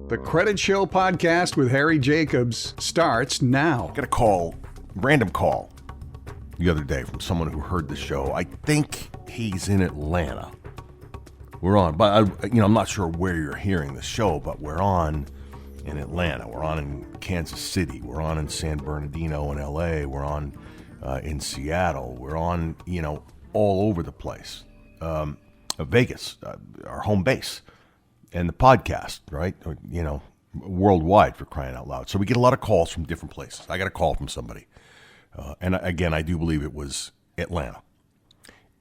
The Credit Show podcast with Harry Jacobs starts now. Got a random call the other day from someone who heard the show. I think he's in Atlanta. We're on, but I'm not sure where you're hearing the show, but we're on in Atlanta. We're on in Kansas City. We're on in San Bernardino in LA. We're on in Seattle. We're on, all over the place. Vegas, our home base. And the podcast, right? Worldwide, for crying out loud. So we get a lot of calls from different places. I got a call from somebody. And again, I do believe it was Atlanta.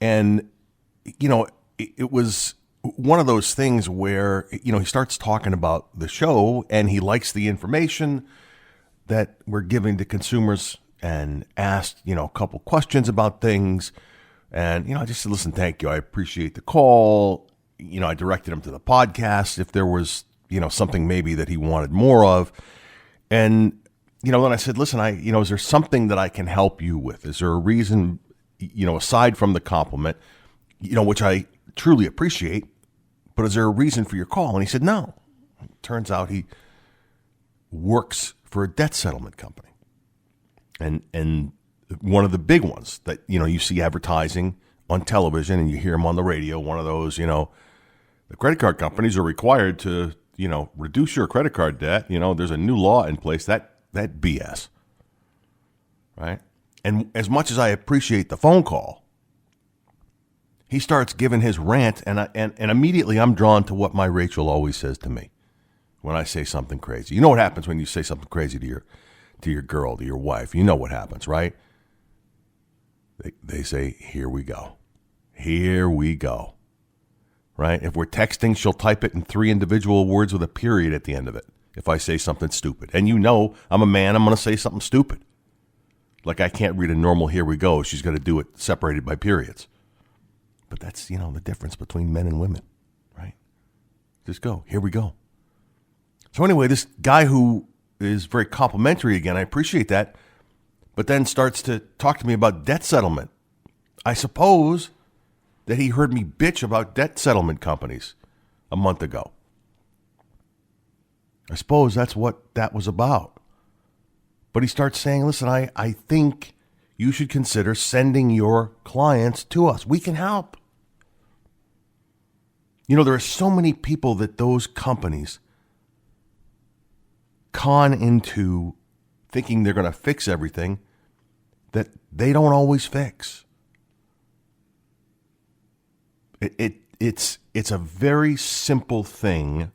And, it was one of those things where, he starts talking about the show and he likes the information that we're giving to consumers and asked, a couple questions about things. And, I just said, listen, thank you. I appreciate the call. I directed him to the podcast if there was, something maybe that he wanted more of. And, then I said, listen, is there something that I can help you with? Is there a reason, aside from the compliment, which I truly appreciate, but is there a reason for your call? And he said, no. It turns out he works for a debt settlement company. And one of the big ones that, you see advertising on television and you hear them on the radio, one of those, the credit card companies are required to, reduce your credit card debt. There's a new law in place, that BS, right? And as much as I appreciate the phone call, he starts giving his rant, and immediately I'm drawn to what my Rachel always says to me when I say something crazy. You know what happens when you say something crazy to your girl, to your wife? You know what happens, right? They say, here we go. Here we go. Right? If we're texting, she'll type it in 3 individual words with a period at the end of it if I say something stupid. And I'm a man, I'm going to say something stupid. Like I can't read a normal here we go. She's going to do it separated by periods. But that's, the difference between men and women, right? Just go. Here we go. So anyway, this guy who is very complimentary again, I appreciate that, but then starts to talk to me about debt settlement. I suppose that he heard me bitch about debt settlement companies a month ago. I suppose that's what that was about. But he starts saying, listen, I think you should consider sending your clients to us. We can help. There are so many people that those companies con into thinking they're going to fix everything that they don't always fix. It's a very simple thing,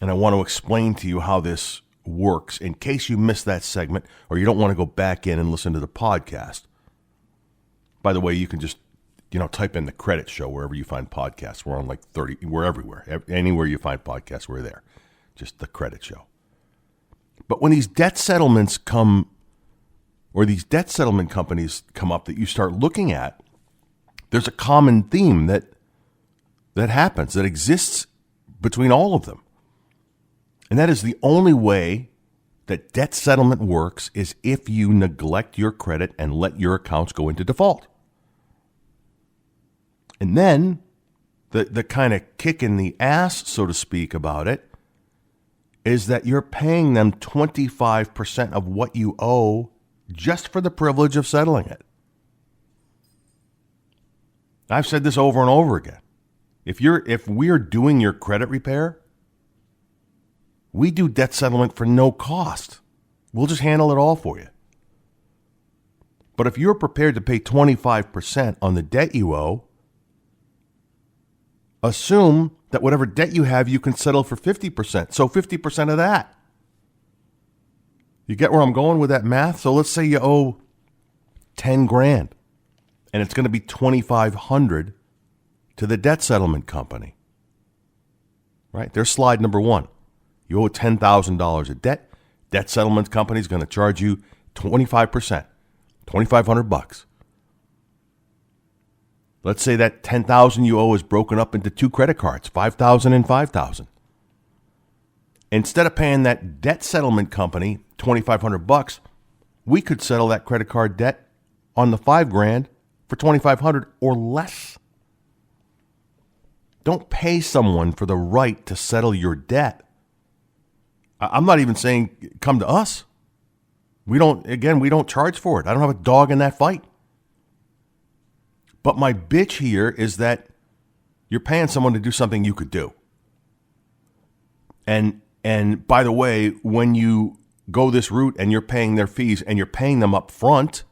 and I want to explain to you how this works in case you missed that segment or you don't want to go back in and listen to the podcast. By the way, you can just type in the Credit Show wherever you find podcasts. We're on like 30. We're everywhere. Anywhere you find podcasts, we're there. Just the Credit Show. But when these debt settlements come, or these debt settlement companies come up that you start looking at, there's a common theme that happens, that exists between all of them. And that is the only way that debt settlement works is if you neglect your credit and let your accounts go into default. And then the kind of kick in the ass, so to speak, about it is that you're paying them 25% of what you owe just for the privilege of settling it. I've said this over and over again. If we're doing your credit repair, we do debt settlement for no cost. We'll just handle it all for you. But if you're prepared to pay 25% on the debt you owe, assume that whatever debt you have, you can settle for 50%. So 50% of that. You get where I'm going with that math? So let's say you owe 10 grand and it's going to be 2,500 to the debt settlement company. Right? There's slide number 1. You owe $10,000 of debt. Debt settlement company is going to charge you 25%, $2,500. Let's say that $10,000 you owe is broken up into 2 credit cards, $5,000 and $5,000. Instead of paying that debt settlement company $2,500, we could settle that credit card debt on the $5,000 for $2,500 or less. Don't pay someone for the right to settle your debt I'm not even saying come to us. We don't charge for it. I don't have a dog in that fight. But my bitch here is that you're paying someone to do something you could do. And by the way, when you go this route and you're paying their fees and you're paying them up front,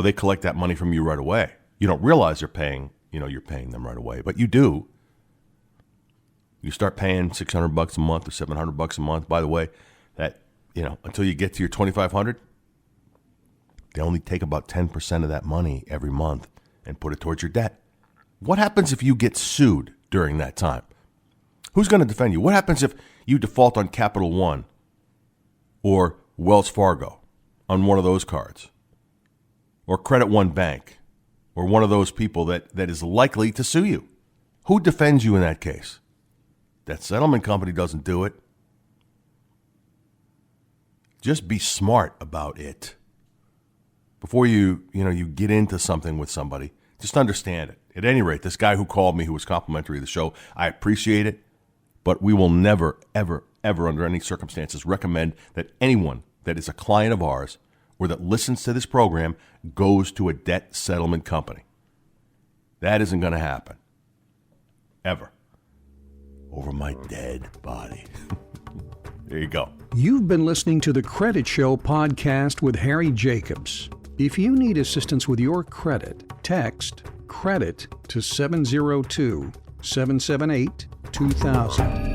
they collect that money from you right away. You don't realize you're paying them right away, but you do. You start paying $600 a month or $700 a month. By the way, that, until you get to your $2,500, they only take about 10% of that money every month and put it towards your debt. What happens if you get sued during that time? Who's going to defend you? What happens if you default on Capital One or Wells Fargo on one of those cards? Or Credit One Bank, or one of those people that is likely to sue you? Who defends you in that case? That settlement company doesn't do it. Just be smart about it. Before you get into something with somebody, just understand it. At any rate, this guy who called me, who was complimentary of the show, I appreciate it, but we will never, ever, ever, under any circumstances, recommend that anyone that is a client of ours or that listens to this program goes to a debt settlement company. That isn't going to happen. Ever. Over my dead body. There you go. You've been listening to the Credit Show podcast with Harry Jacobs. If you need assistance with your credit, text CREDIT to 702-778-2000.